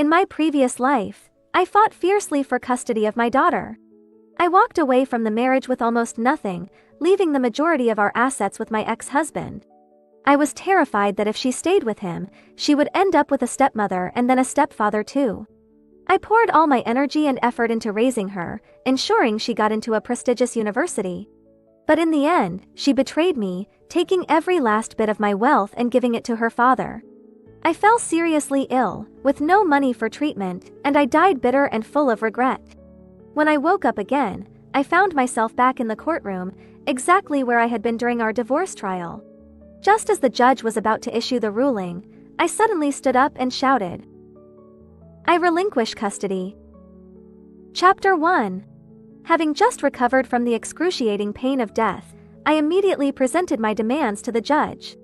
In my previous life, I fought fiercely for custody of my daughter. I walked away from the marriage with almost nothing, leaving the majority of our assets with my ex-husband. I was terrified that if she stayed with him, she would end up with a stepmother and then a stepfather too. I poured all my energy and effort into raising her, ensuring she got into a prestigious university. But in the end, she betrayed me, taking every last bit of my wealth and giving it to her father. I fell seriously ill, with no money for treatment, and I died bitter and full of regret. When I woke up again, I found myself back in the courtroom, exactly where I had been during our divorce trial. Just as the judge was about to issue the ruling, I suddenly stood up and shouted, "I relinquish custody." Chapter 1. Having just recovered from the excruciating pain of death, I immediately presented my demands to the judge.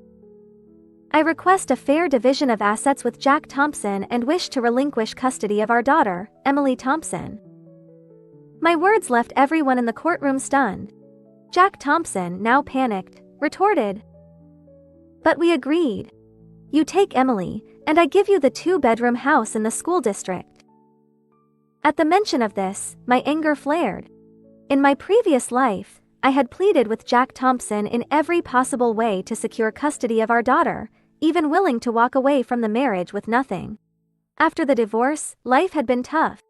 I request a fair division of assets with Jack Thompson and wish to relinquish custody of our daughter, Emily Thompson. My words left everyone in the courtroom stunned. Jack Thompson, now panicked, retorted, "But we agreed. You take Emily, and I give you the 2-bedroom house in the school district." At the mention of this, my anger flared. In my previous life, I had pleaded with Jack Thompson in every possible way to secure custody of our daughter, even willing to walk away from the marriage with nothing. After the divorce, life had been tough.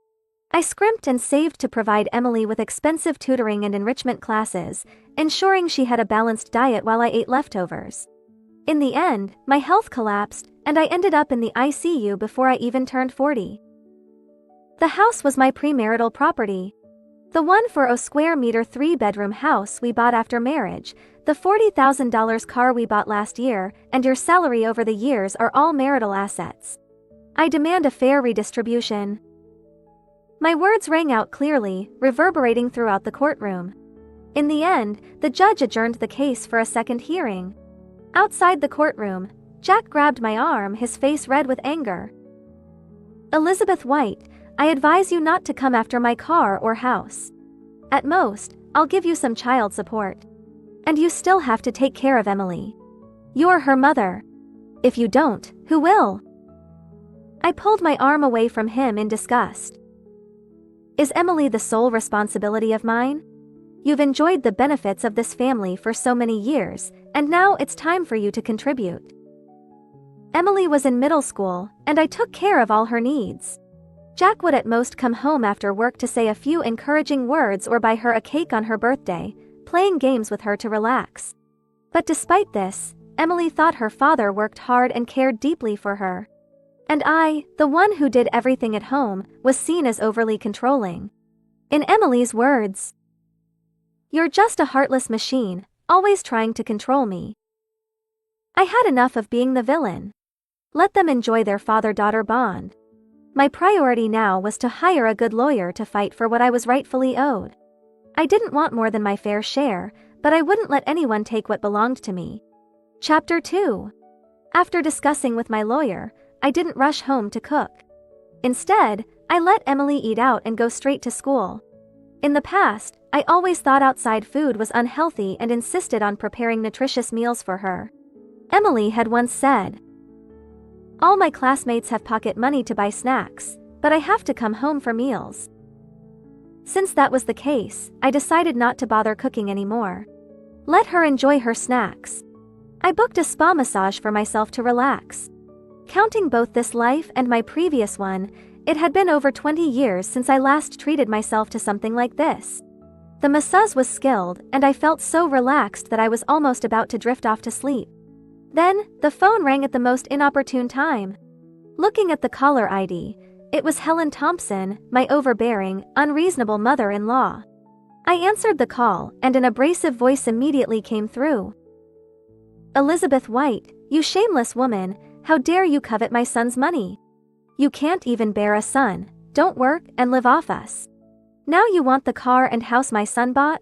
I scrimped and saved to provide Emily with expensive tutoring and enrichment classes, ensuring she had a balanced diet while I ate leftovers. In the end, my health collapsed, and I ended up in the ICU before I even turned 40. The house was my premarital property. The 1.4 square meter 3-bedroom house we bought after marriage, the $40,000 car we bought last year, and your salary over the years are all marital assets. I demand a fair redistribution. My words rang out clearly, reverberating throughout the courtroom. In the end, the judge adjourned the case for a second hearing. Outside the courtroom, Jack grabbed my arm, his face red with anger. "Elizabeth White, I advise you not to come after my car or house. At most, I'll give you some child support. And you still have to take care of Emily. You're her mother. If you don't, who will?" I pulled my arm away from him in disgust. "Is Emily the sole responsibility of mine? You've enjoyed the benefits of this family for so many years, and now it's time for you to contribute. Emily was in middle school, and I took care of all her needs. Jack would at most come home after work to say a few encouraging words or buy her a cake on her birthday, playing games with her to relax. But despite this, Emily thought her father worked hard and cared deeply for her. And I, the one who did everything at home, was seen as overly controlling. In Emily's words, "You're just a heartless machine, always trying to control me." I had enough of being the villain. Let them enjoy their father-daughter bond. My priority now was to hire a good lawyer to fight for what I was rightfully owed. I didn't want more than my fair share, but I wouldn't let anyone take what belonged to me. Chapter 2. After discussing with my lawyer, I didn't rush home to cook. Instead, I let Emily eat out and go straight to school. In the past, I always thought outside food was unhealthy and insisted on preparing nutritious meals for her. Emily had once said, "All my classmates have pocket money to buy snacks, but I have to come home for meals." Since that was the case, I decided not to bother cooking anymore. Let her enjoy her snacks. I booked a spa massage for myself to relax. Counting both this life and my previous one, it had been over 20 years since I last treated myself to something like this. The massage was skilled, and I felt so relaxed that I was almost about to drift off to sleep. Then, the phone rang at the most inopportune time. Looking at the caller ID, it was Helen Thompson, my overbearing, unreasonable mother-in-law. I answered the call, and an abrasive voice immediately came through. "Elizabeth White, you shameless woman, how dare you covet my son's money? You can't even bear a son, don't work and live off us. Now you want the car and house my son bought?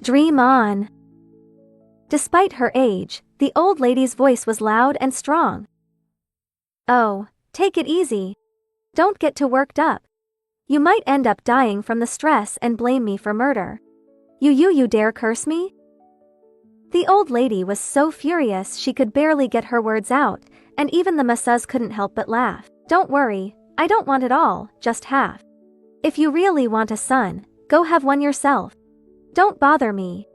Dream on." Despite her age, the old lady's voice was loud and strong. "Oh, take it easy. Don't get too worked up. You might end up dying from the stress and blame me for murder. You dare curse me?" The old lady was so furious she could barely get her words out, and even the masseuse couldn't help but laugh. "Don't worry, I don't want it all, just half. If you really want a son, go have one yourself. Don't bother me.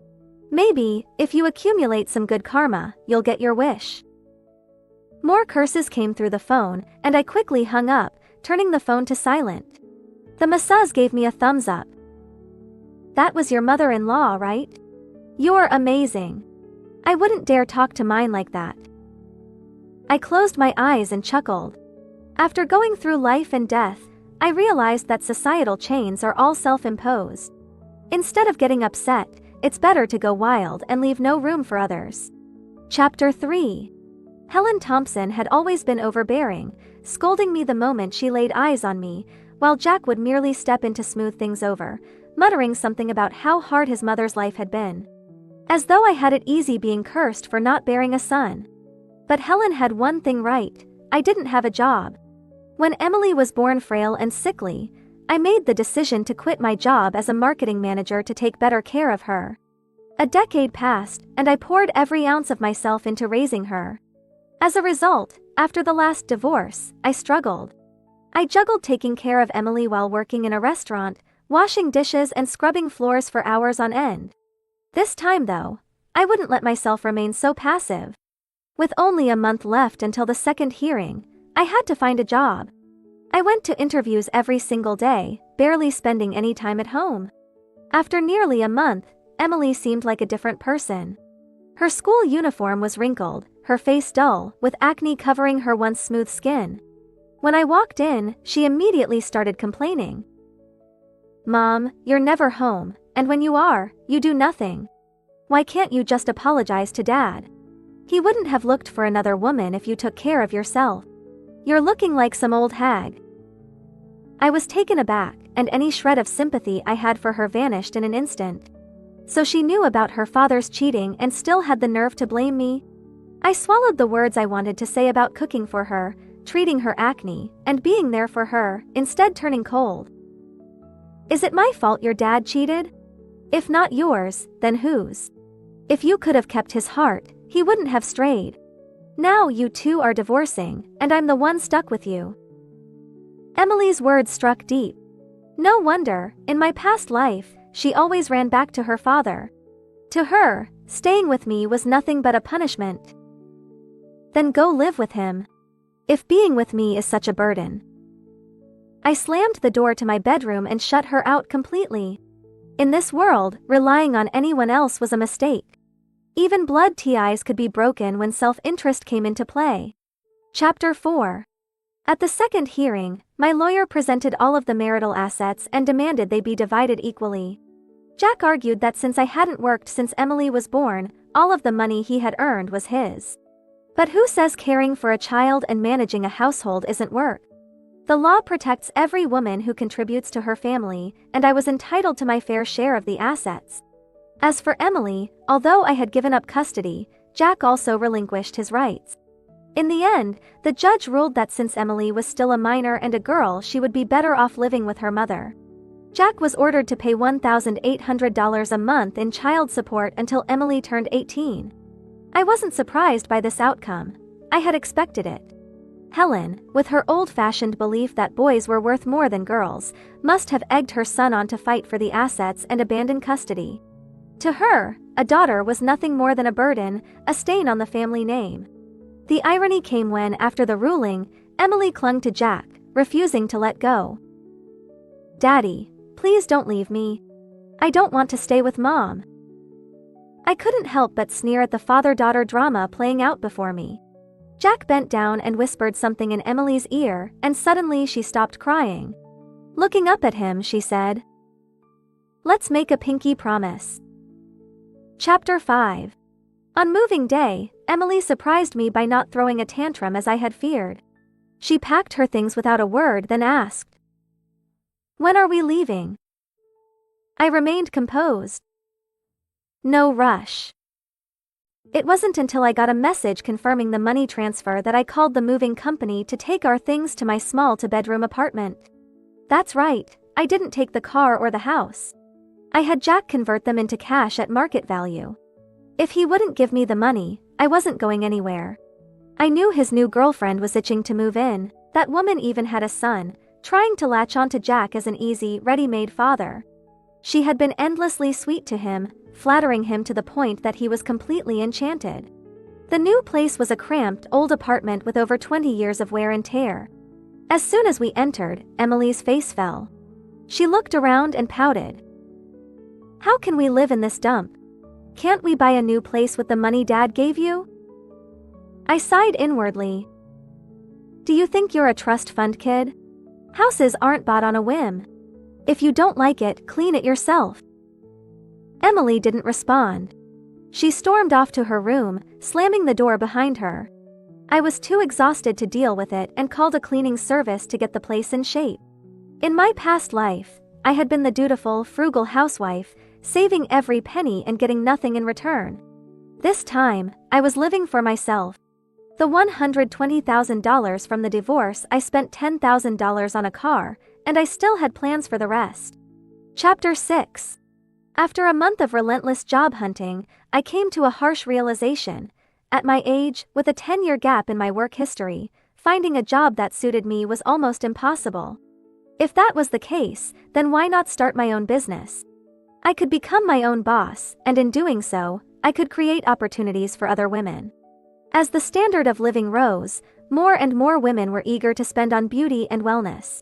Maybe, if you accumulate some good karma, you'll get your wish. More curses came through the phone, and I quickly hung up, turning the phone to silent. The masseuse gave me a thumbs up. That was your mother-in-law, right? You're amazing. I wouldn't dare talk to mine like that. I closed my eyes and chuckled. After going through life and death, I realized that societal chains are all self-imposed. Instead of getting upset, it's better to go wild and leave no room for others. Chapter 3. Helen Thompson had always been overbearing, scolding me the moment she laid eyes on me, while Jack would merely step in to smooth things over, muttering something about how hard his mother's life had been. As though I had it easy being cursed for not bearing a son. But Helen had one thing right: I didn't have a job. When Emily was born frail and sickly, I made the decision to quit my job as a marketing manager to take better care of her. A decade passed, and I poured every ounce of myself into raising her. As a result, after the last divorce, I struggled. I juggled taking care of Emily while working in a restaurant, washing dishes and scrubbing floors for hours on end. This time though, I wouldn't let myself remain so passive. With only a month left until the second hearing, I had to find a job. I went to interviews every single day, barely spending any time at home. After nearly a month, Emily seemed like a different person. Her school uniform was wrinkled, her face dull, with acne covering her once smooth skin. When I walked in, she immediately started complaining. "Mom, you're never home, and when you are, you do nothing. Why can't you just apologize to Dad? He wouldn't have looked for another woman if you took care of yourself. You're looking like some old hag." I was taken aback, and any shred of sympathy I had for her vanished in an instant. So she knew about her father's cheating and still had the nerve to blame me? I swallowed the words I wanted to say about cooking for her, treating her acne, and being there for her, instead turning cold. "Is it my fault your dad cheated? If not yours, then whose? If you could have kept his heart, he wouldn't have strayed. Now you two are divorcing, and I'm the one stuck with you." Emily's words struck deep. No wonder, in my past life, she always ran back to her father. To her, staying with me was nothing but a punishment. Then go live with him. If being with me is such a burden. I slammed the door to my bedroom and shut her out completely. In this world, relying on anyone else was a mistake. Even blood ties could be broken when self-interest came into play. Chapter 4. At the second hearing, my lawyer presented all of the marital assets and demanded they be divided equally. Jack argued that since I hadn't worked since Emily was born, all of the money he had earned was his. But who says caring for a child and managing a household isn't work? The law protects every woman who contributes to her family, and I was entitled to my fair share of the assets. As for Emily, although I had given up custody, Jack also relinquished his rights. In the end, the judge ruled that since Emily was still a minor and a girl, she would be better off living with her mother. Jack was ordered to pay $1,800 a month in child support until Emily turned 18. I wasn't surprised by this outcome. I had expected it. Helen, with her old-fashioned belief that boys were worth more than girls, must have egged her son on to fight for the assets and abandon custody. To her, a daughter was nothing more than a burden, a stain on the family name. The irony came when, after the ruling, Emily clung to Jack, refusing to let go. "Daddy, please don't leave me. I don't want to stay with Mom." I couldn't help but sneer at the father-daughter drama playing out before me. Jack bent down and whispered something in Emily's ear, and suddenly she stopped crying. Looking up at him, she said, "Let's make a pinky promise." Chapter 5. On moving day, Emily surprised me by not throwing a tantrum as I had feared. She packed her things without a word, then asked, "When are we leaving?" I remained composed. No rush. It wasn't until I got a message confirming the money transfer that I called the moving company to take our things to my small two-bedroom apartment. That's right, I didn't take the car or the house. I had Jack convert them into cash at market value. If he wouldn't give me the money, I wasn't going anywhere. I knew his new girlfriend was itching to move in. That woman even had a son, trying to latch onto Jack as an easy, ready-made father. She had been endlessly sweet to him, flattering him to the point that he was completely enchanted. The new place was a cramped, old apartment with over 20 years of wear and tear. As soon as we entered, Emily's face fell. She looked around and pouted. "How can we live in this dump? Can't we buy a new place with the money Dad gave you?" I sighed inwardly. "Do you think you're a trust fund kid? Houses aren't bought on a whim. If you don't like it, clean it yourself." Emily didn't respond. She stormed off to her room, slamming the door behind her. I was too exhausted to deal with it and called a cleaning service to get the place in shape. In my past life, I had been the dutiful, frugal housewife, saving every penny and getting nothing in return. This time, I was living for myself. The $120,000 from the divorce, I spent $10,000 on a car, and I still had plans for the rest. Chapter 6. After a month of relentless job hunting, I came to a harsh realization. At my age, with a 10-year gap in my work history, finding a job that suited me was almost impossible. If that was the case, then why not start my own business? I could become my own boss, and in doing so, I could create opportunities for other women. As the standard of living rose, more and more women were eager to spend on beauty and wellness.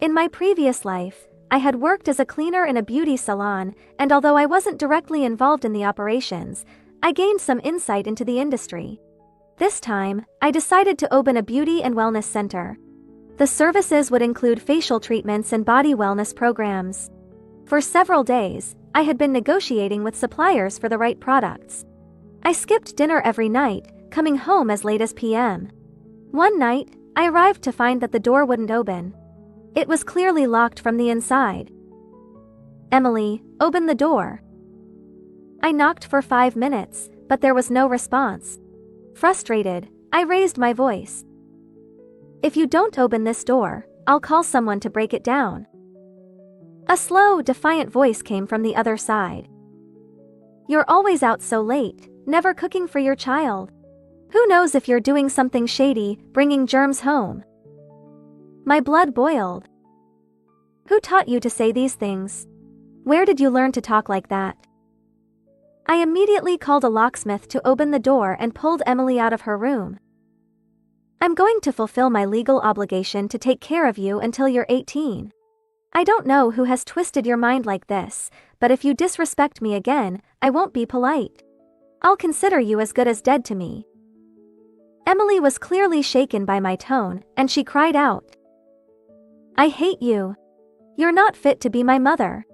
In my previous life, I had worked as a cleaner in a beauty salon, and although I wasn't directly involved in the operations, I gained some insight into the industry. This time, I decided to open a beauty and wellness center. The services would include facial treatments and body wellness programs. For several days, I had been negotiating with suppliers for the right products. I skipped dinner every night, coming home as late as p.m. One night, I arrived to find that the door wouldn't open. It was clearly locked from the inside. "Emily, open the door." I knocked for 5 minutes, but there was no response. Frustrated, I raised my voice. "If you don't open this door, I'll call someone to break it down." A slow, defiant voice came from the other side. "You're always out so late, never cooking for your child. Who knows if you're doing something shady, bringing germs home?" My blood boiled. "Who taught you to say these things? Where did you learn to talk like that?" I immediately called a locksmith to open the door and pulled Emily out of her room. "I'm going to fulfill my legal obligation to take care of you until you're 18. I don't know who has twisted your mind like this, but if you disrespect me again, I won't be polite. I'll consider you as good as dead to me." Emily was clearly shaken by my tone, and she cried out, "I hate you. You're not fit to be my mother.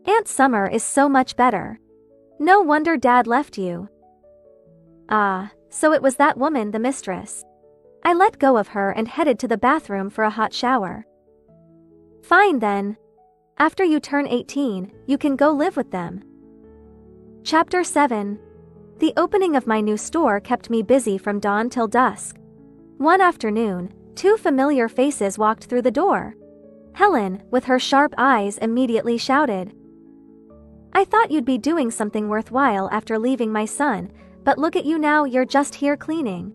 Aunt Summer is so much better. No wonder Dad left you." Ah, so it was that woman, the mistress. I let go of her and headed to the bathroom for a hot shower. "Fine then. After you turn 18, you can go live with them." Chapter 7. The opening of my new store kept me busy from dawn till dusk. One afternoon, 2 familiar faces walked through the door. Helen, with her sharp eyes, immediately shouted, "I thought you'd be doing something worthwhile after leaving my son, but look at you now, you're just here cleaning."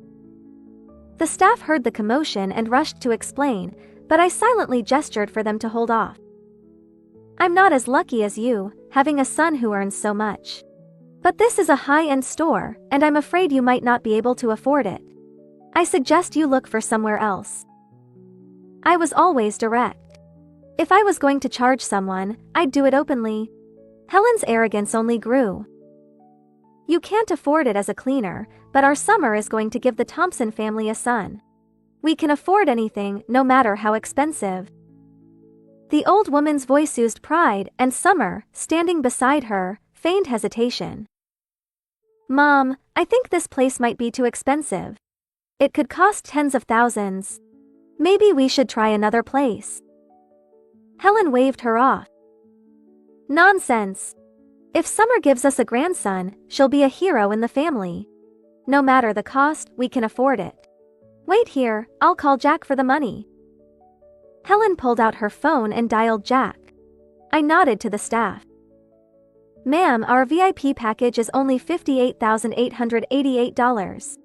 The staff heard the commotion and rushed to explain, but I silently gestured for them to hold off. "I'm not as lucky as you, having a son who earns so much. But this is a high-end store, and I'm afraid you might not be able to afford it. I suggest you look for somewhere else." I was always direct. If I was going to charge someone, I'd do it openly. Helen's arrogance only grew. "You can't afford it as a cleaner, but our Summer is going to give the Thompson family a son. We can afford anything, no matter how expensive." The old woman's voice oozed pride, and Summer, standing beside her, feigned hesitation. "Mom, I think this place might be too expensive. It could cost tens of thousands. Maybe we should try another place." Helen waved her off. "Nonsense. If Summer gives us a grandson, she'll be a hero in the family. No matter the cost, we can afford it. Wait here, I'll call Jack for the money." Helen pulled out her phone and dialed Jack. I nodded to the staff. "Ma'am, our VIP package is only $58,888.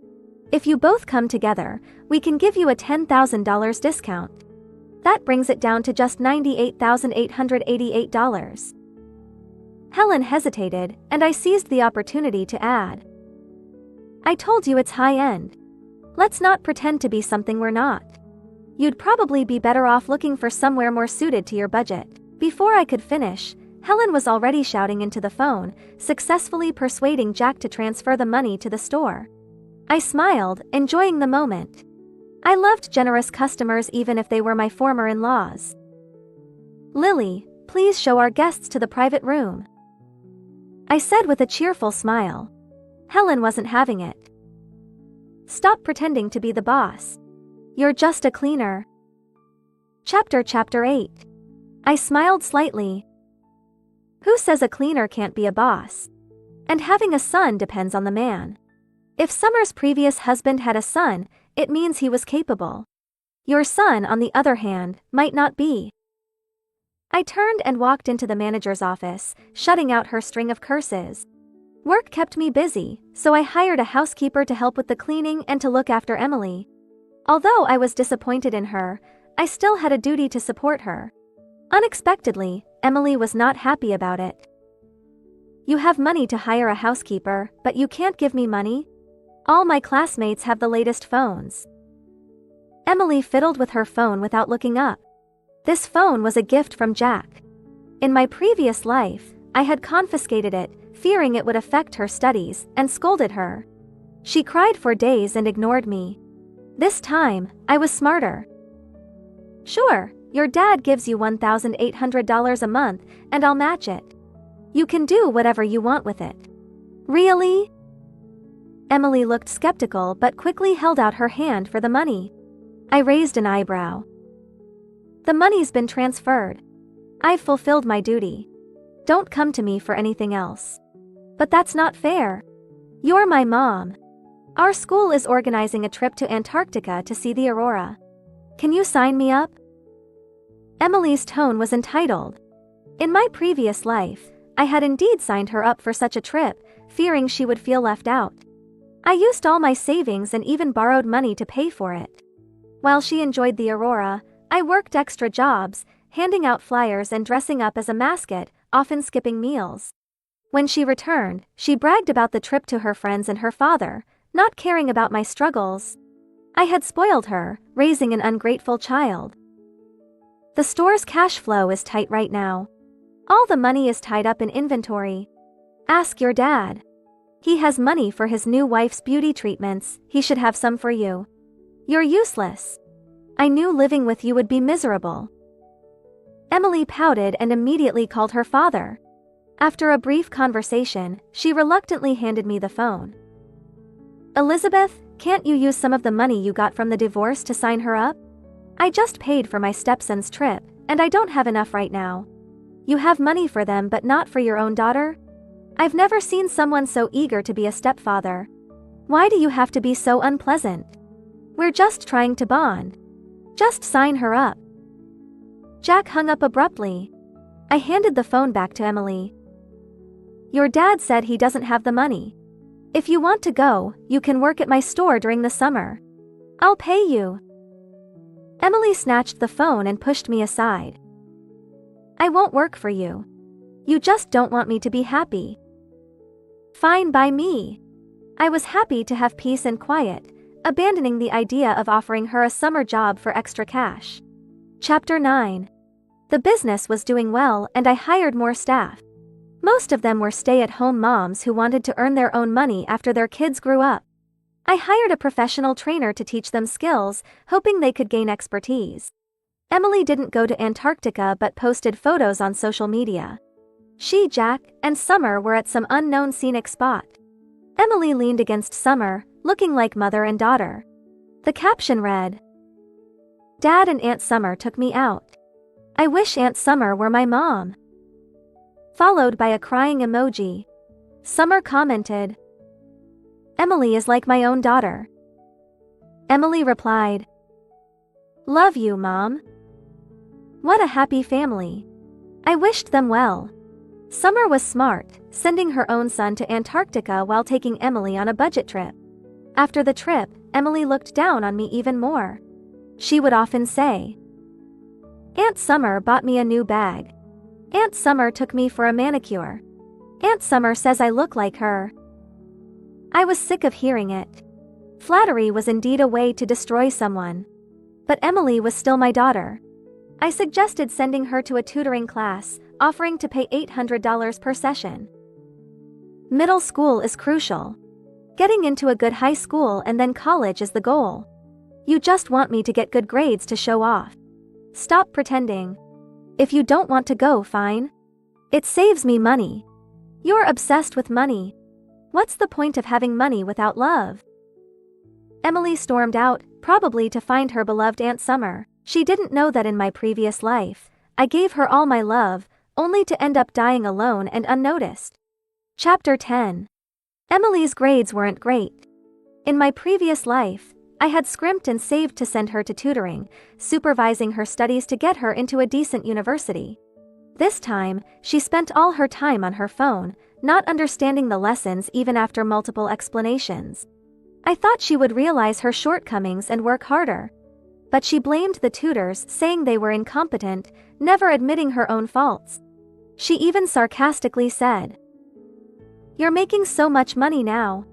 If you both come together, we can give you a $10,000 discount. That brings it down to just $98,888. Helen hesitated, and I seized the opportunity to add. I told you it's high-end. Let's not pretend to be something we're not. You'd probably be better off looking for somewhere more suited to your budget. Before I could finish, Helen was already shouting into the phone, successfully persuading Jack to transfer the money to the store. I smiled, enjoying the moment. I loved generous customers even if they were my former in-laws. Lily, please show our guests to the private room, I said with a cheerful smile. Helen wasn't having it. Stop pretending to be the boss. You're just a cleaner. Chapter 8. I smiled slightly. Who says a cleaner can't be a boss? And having a son depends on the man. If Summer's previous husband had a son, it means he was capable. Your son, on the other hand, might not be. I turned and walked into the manager's office, shutting out her string of curses. Work kept me busy, so I hired a housekeeper to help with the cleaning and to look after Emily. Although I was disappointed in her, I still had a duty to support her. Unexpectedly, Emily was not happy about it. You have money to hire a housekeeper, but you can't give me money? All my classmates have the latest phones. Emily fiddled with her phone without looking up. This phone was a gift from Jack. In my previous life, I had confiscated it, fearing it would affect her studies, and scolded her. She cried for days and ignored me. This time, I was smarter. Sure, your dad gives you $1,800 a month, and I'll match it. You can do whatever you want with it. Really? Emily looked skeptical but quickly held out her hand for the money. I raised an eyebrow. The money's been transferred. I've fulfilled my duty. Don't come to me for anything else. But that's not fair. You're my mom. Our school is organizing a trip to Antarctica to see the aurora. Can you sign me up? Emily's tone was entitled. In my previous life, I had indeed signed her up for such a trip, fearing she would feel left out. I used all my savings and even borrowed money to pay for it. While she enjoyed the aurora, I worked extra jobs, handing out flyers and dressing up as a mascot, often skipping meals. When she returned, she bragged about the trip to her friends and her father, not caring about my struggles. I had spoiled her, raising an ungrateful child. The store's cash flow is tight right now. All the money is tied up in inventory. Ask your dad. He has money for his new wife's beauty treatments, he should have some for you. You're useless. I knew living with you would be miserable. Emily pouted and immediately called her father. After a brief conversation, she reluctantly handed me the phone. Elizabeth, can't you use some of the money you got from the divorce to sign her up? I just paid for my stepson's trip, and I don't have enough right now. You have money for them but not for your own daughter? I've never seen someone so eager to be a stepfather. Why do you have to be so unpleasant? We're just trying to bond. Just sign her up. Jack hung up abruptly. I handed the phone back to Emily. Your dad said he doesn't have the money. If you want to go, you can work at my store during the summer. I'll pay you. Emily snatched the phone and pushed me aside. I won't work for you. You just don't want me to be happy. Fine by me. I was happy to have peace and quiet, abandoning the idea of offering her a summer job for extra cash. Chapter 9. The business was doing well and I hired more staff. Most of them were stay-at-home moms who wanted to earn their own money after their kids grew up. I hired a professional trainer to teach them skills, hoping they could gain expertise. Emily didn't go to Antarctica but posted photos on social media. She, Jack, and Summer were at some unknown scenic spot. Emily leaned against Summer, looking like mother and daughter. The caption read, Dad and Aunt Summer took me out. I wish Aunt Summer were my mom. Followed by a crying emoji. Summer commented, Emily is like my own daughter. Emily replied, Love you, Mom. What a happy family. I wished them well. Summer was smart, sending her own son to Antarctica while taking Emily on a budget trip. After the trip, Emily looked down on me even more. She would often say, "Aunt Summer bought me a new bag. Aunt Summer took me for a manicure. Aunt Summer says I look like her." I was sick of hearing it. Flattery was indeed a way to destroy someone. But Emily was still my daughter. I suggested sending her to a tutoring class, offering to pay $800 per session. Middle school is crucial. Getting into a good high school and then college is the goal. You just want me to get good grades to show off. Stop pretending. If you don't want to go, fine. It saves me money. You're obsessed with money. What's the point of having money without love? Emily stormed out, probably to find her beloved Aunt Summer. She didn't know that in my previous life, I gave her all my love, only to end up dying alone and unnoticed. Chapter 10. Emily's grades weren't great. In my previous life, I had scrimped and saved to send her to tutoring, supervising her studies to get her into a decent university. This time, she spent all her time on her phone, not understanding the lessons even after multiple explanations. I thought she would realize her shortcomings and work harder. But she blamed the tutors, saying they were incompetent, never admitting her own faults. She even sarcastically said, "You're making so much money now.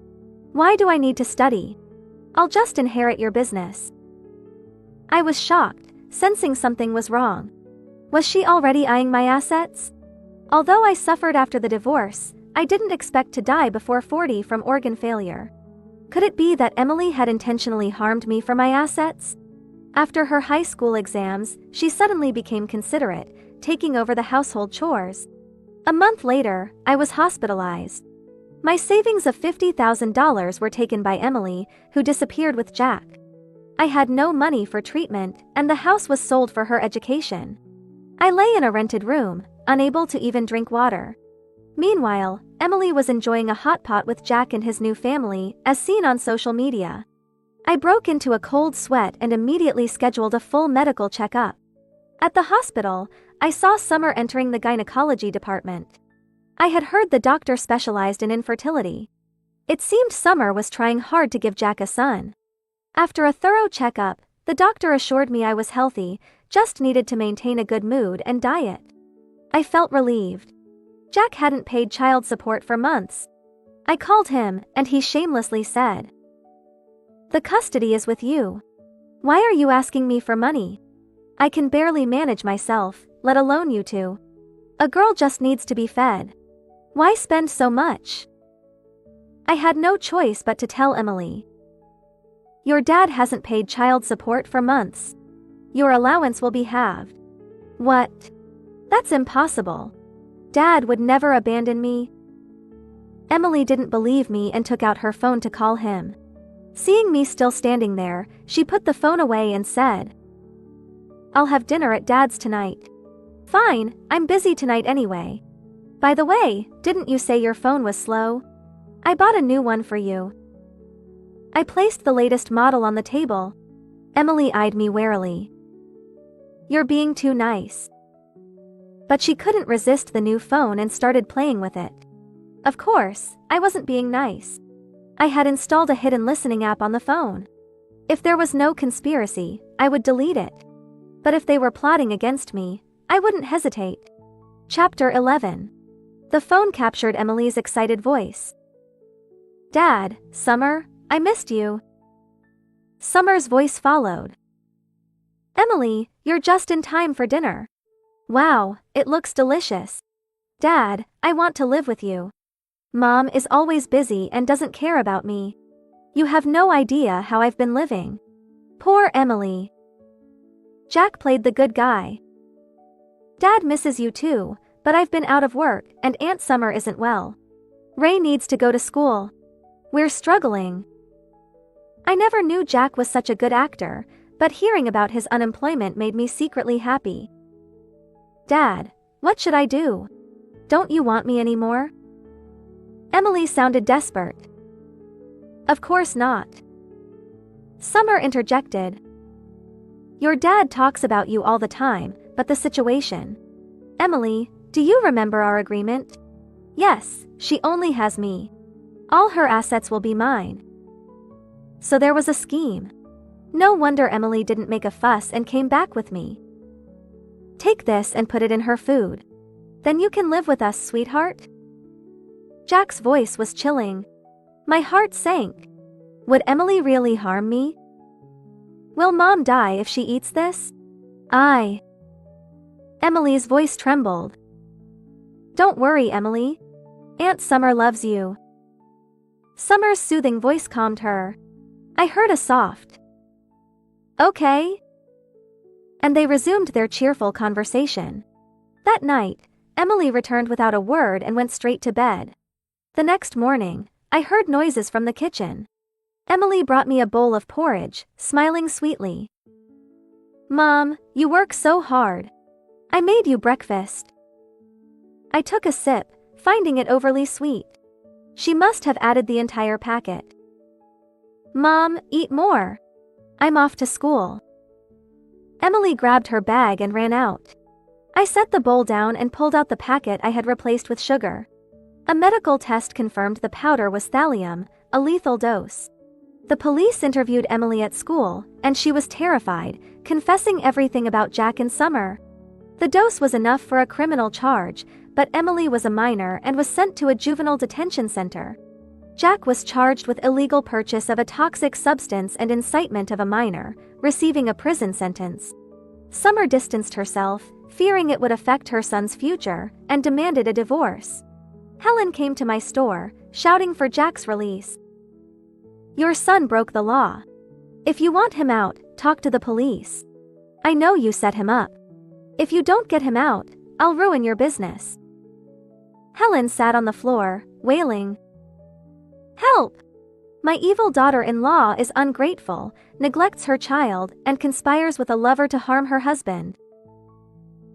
Why do I need to study? I'll just inherit your business." I was shocked, sensing something was wrong. Was she already eyeing my assets? Although I suffered after the divorce, I didn't expect to die before 40 from organ failure. Could it be that Emily had intentionally harmed me for my assets? After her high school exams, she suddenly became considerate, taking over the household chores. A month later, I was hospitalized. My savings of $50,000 were taken by Emily, who disappeared with Jack. I had no money for treatment, and the house was sold for her education. I lay in a rented room, unable to even drink water. Meanwhile, Emily was enjoying a hot pot with Jack and his new family, as seen on social media. I broke into a cold sweat and immediately scheduled a full medical checkup. At the hospital, I saw Summer entering the gynecology department. I had heard the doctor specialized in infertility. It seemed Summer was trying hard to give Jack a son. After a thorough checkup, the doctor assured me I was healthy, just needed to maintain a good mood and diet. I felt relieved. Jack hadn't paid child support for months. I called him, and he shamelessly said, "The custody is with you. Why are you asking me for money? I can barely manage myself, let alone you two. A girl just needs to be fed. Why spend so much?" I had no choice but to tell Emily. "Your dad hasn't paid child support for months. Your allowance will be halved." "What? That's impossible. Dad would never abandon me." Emily didn't believe me and took out her phone to call him. Seeing me still standing there, she put the phone away and said, "I'll have dinner at Dad's tonight." "Fine, I'm busy tonight anyway. By the way, didn't you say your phone was slow? I bought a new one for you." I placed the latest model on the table. Emily eyed me warily. "You're being too nice." But she couldn't resist the new phone and started playing with it. Of course, I wasn't being nice. I had installed a hidden listening app on the phone. If there was no conspiracy, I would delete it. But if they were plotting against me, I wouldn't hesitate. Chapter 11. The phone captured Emily's excited voice. "Dad, Summer, I missed you." Summer's voice followed. "Emily, you're just in time for dinner. Wow, it looks delicious. Dad, I want to live with you. Mom is always busy and doesn't care about me. You have no idea how I've been living." Poor Emily. Jack played the good guy. "Dad misses you too, but I've been out of work and Aunt Summer isn't well. Ray needs to go to school. We're struggling." I never knew Jack was such a good actor, but hearing about his unemployment made me secretly happy. "Dad, what should I do? Don't you want me anymore?" Emily sounded desperate. "Of course not." Summer interjected. "Your dad talks about you all the time, but the situation. Emily, do you remember our agreement? Yes, she only has me. All her assets will be mine." So there was a scheme. No wonder Emily didn't make a fuss and came back with me. Take this and put it in her food. Then you can live with us, sweetheart. Jack's voice was chilling. My heart sank. Would Emily really harm me? Will Mom die if she eats this? Emily's voice trembled. Don't worry, Emily. Aunt Summer loves you. Summer's soothing voice calmed her. I heard a soft, okay. And they resumed their cheerful conversation. That night, Emily returned without a word and went straight to bed. The next morning, I heard noises from the kitchen. Emily brought me a bowl of porridge, smiling sweetly. Mom, you work so hard. I made you breakfast. I took a sip, finding it overly sweet. She must have added the entire packet. Mom, eat more. I'm off to school. Emily grabbed her bag and ran out. I set the bowl down and pulled out the packet I had replaced with sugar. A medical test confirmed the powder was thallium, a lethal dose. The police interviewed Emily at school, and she was terrified, confessing everything about Jack and Summer. The dose was enough for a criminal charge, but Emily was a minor and was sent to a juvenile detention center. Jack was charged with illegal purchase of a toxic substance and incitement of a minor, receiving a prison sentence. Summer distanced herself, fearing it would affect her son's future, and demanded a divorce. Helen came to my store, shouting for Jack's release. Your son broke the law. If you want him out, talk to the police. I know you set him up. If you don't get him out, I'll ruin your business. Helen sat on the floor, wailing. Help! My evil daughter-in-law is ungrateful, neglects her child, and conspires with a lover to harm her husband.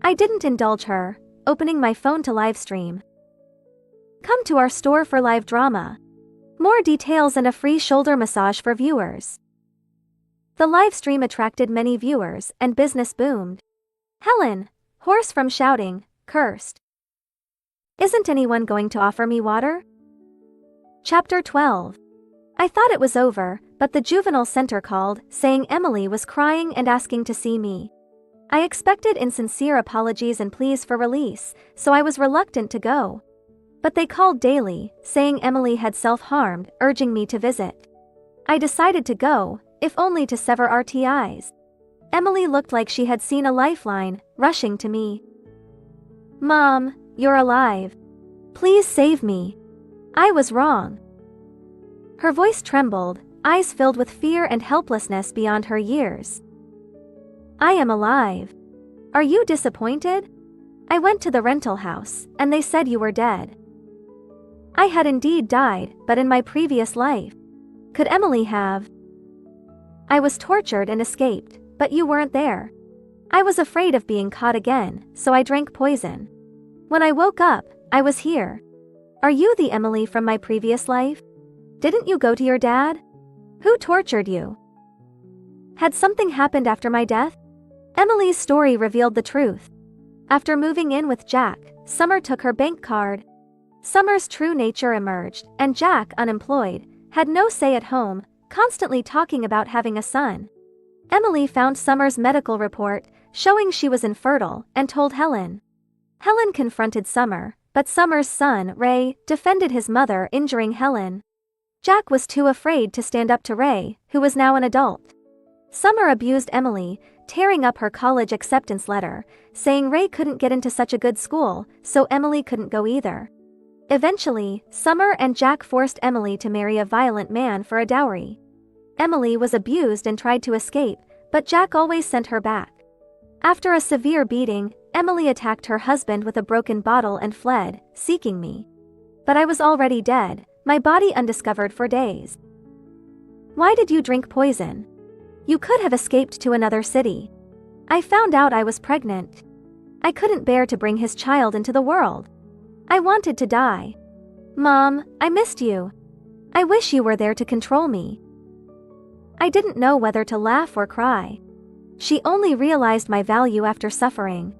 I didn't indulge her, opening my phone to live stream. Come to our store for live drama. More details and a free shoulder massage for viewers. The live stream attracted many viewers, and business boomed. Helen, hoarse from shouting, cursed. Isn't anyone going to offer me water? Chapter 12. I thought it was over, but the juvenile center called, saying Emily was crying and asking to see me. I expected insincere apologies and pleas for release, so I was reluctant to go. But they called daily, saying Emily had self-harmed, urging me to visit. I decided to go, if only to sever our ties. Emily looked like she had seen a lifeline, rushing to me. Mom, you're alive. Please save me. I was wrong. Her voice trembled, eyes filled with fear and helplessness beyond her years. I am alive. Are you disappointed? I went to the rental house, and they said you were dead. I had indeed died, but in my previous life. Could Emily have? I was tortured and escaped, but you weren't there. I was afraid of being caught again, so I drank poison. When I woke up, I was here. Are you the Emily from my previous life? Didn't you go to your dad? Who tortured you? Had something happened after my death? Emily's story revealed the truth. After moving in with Jack, Summer took her bank card. Summer's true nature emerged, and Jack, unemployed, had no say at home, constantly talking about having a son. Emily found Summer's medical report, showing she was infertile, and told Helen. Helen confronted Summer, but Summer's son, Ray, defended his mother, injuring Helen. Jack was too afraid to stand up to Ray, who was now an adult. Summer abused Emily, tearing up her college acceptance letter, saying Ray couldn't get into such a good school, so Emily couldn't go either. Eventually, Summer and Jack forced Emily to marry a violent man for a dowry. Emily was abused and tried to escape, but Jack always sent her back. After a severe beating, Emily attacked her husband with a broken bottle and fled, seeking me. But I was already dead, my body undiscovered for days. Why did you drink poison? You could have escaped to another city. I found out I was pregnant. I couldn't bear to bring his child into the world. I wanted to die. Mom, I missed you. I wish you were there to control me. I didn't know whether to laugh or cry. She only realized my value after suffering.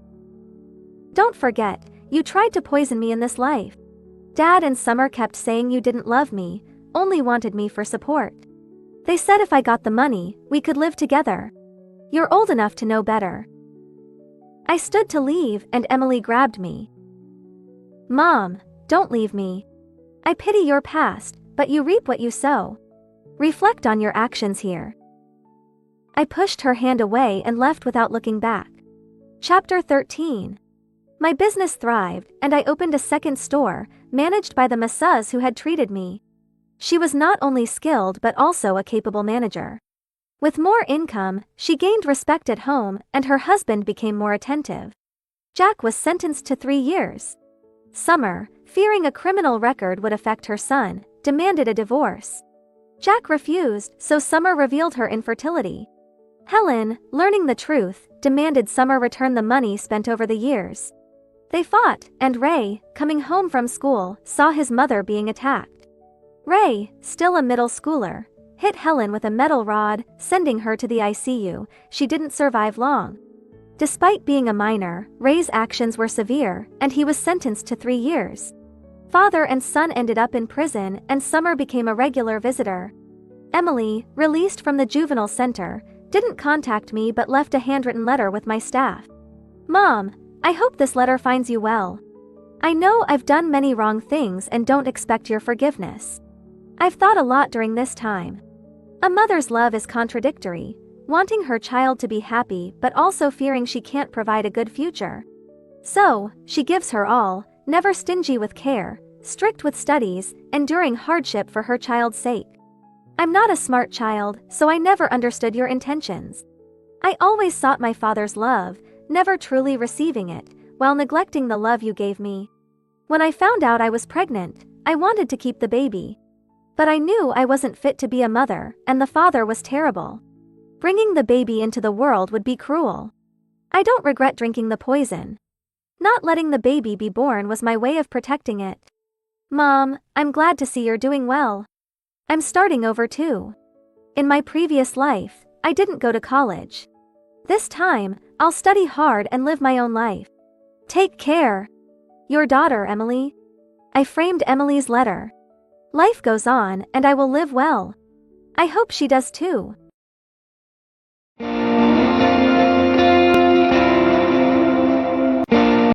Don't forget, you tried to poison me in this life. Dad and Summer kept saying you didn't love me, only wanted me for support. They said if I got the money, we could live together. You're old enough to know better. I stood to leave and Emily grabbed me. Mom, don't leave me. I pity your past, but you reap what you sow. Reflect on your actions here. I pushed her hand away and left without looking back. Chapter 13. My business thrived, and I opened a second store, managed by the masseuse who had treated me. She was not only skilled but also a capable manager. With more income, she gained respect at home, and her husband became more attentive. Jack was sentenced to 3 years. Summer, fearing a criminal record would affect her son, demanded a divorce. Jack refused, so Summer revealed her infertility. Helen, learning the truth, demanded Summer return the money spent over the years. They fought, and Ray, coming home from school, saw his mother being attacked. Ray, still a middle schooler, hit Helen with a metal rod, sending her to the ICU. She didn't survive long. Despite being a minor, Ray's actions were severe, and he was sentenced to 3 years. Father and son ended up in prison, and Summer became a regular visitor. Emily, released from the juvenile center, didn't contact me but left a handwritten letter with my staff. Mom, I hope this letter finds you well. I know I've done many wrong things and don't expect your forgiveness. I've thought a lot during this time. A mother's love is contradictory, wanting her child to be happy but also fearing she can't provide a good future. So, she gives her all, never stingy with care, strict with studies, enduring hardship for her child's sake. I'm not a smart child, so I never understood your intentions. I always sought my father's love, never truly receiving it, while neglecting the love you gave me. When I found out I was pregnant, I wanted to keep the baby. But I knew I wasn't fit to be a mother, and the father was terrible. Bringing the baby into the world would be cruel. I don't regret drinking the poison. Not letting the baby be born was my way of protecting it. Mom, I'm glad to see you're doing well. I'm starting over too. In my previous life, I didn't go to college. This time, I'll study hard and live my own life. Take care. Your daughter, Emily. I framed Emily's letter. Life goes on, and I will live well. I hope she does too.